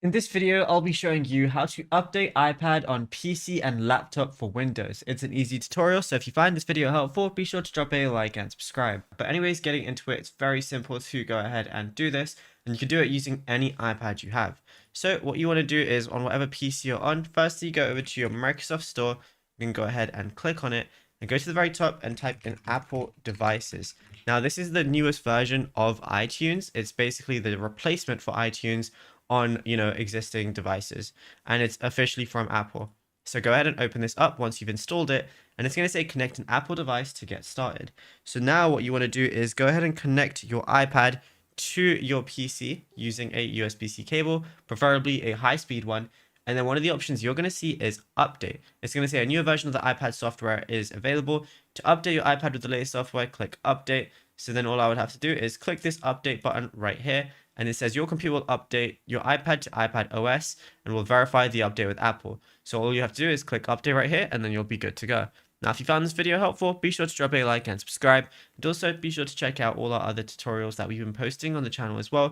In this video, I'll be showing you how to update iPad on PC and laptop for Windows. It's an easy tutorial, so if you find this video helpful, be sure to drop a like and subscribe. But anyways, getting into it, it's very simple to go ahead and do this, and you can do it using any iPad you have. So what you want to do is on whatever PC you're on, firstly go over to your Microsoft Store, you can go ahead and click on it, and go to the very top and type in Apple devices. Now this is the newest version of iTunes. It's basically the replacement for iTunes on existing devices, and it's officially from Apple. So go ahead and open this up once you've installed it, and it's going to say connect an Apple device to get started. So now what you want to do is go ahead and connect your iPad to your PC using a USB-C cable, preferably a high-speed one. And then one of the options you're going to see is update. It's going to say a newer version of the iPad software is available. To update your iPad with the latest software, click update. So then all I would have to do is click this update button right here, and it says your computer will update your iPad to iPad OS and will verify the update with Apple. So all you have to do is click update right here, and then you'll be good to go. Now, if you found this video helpful, be sure to drop a like and subscribe. And also be sure to check out all our other tutorials that we've been posting on the channel as well.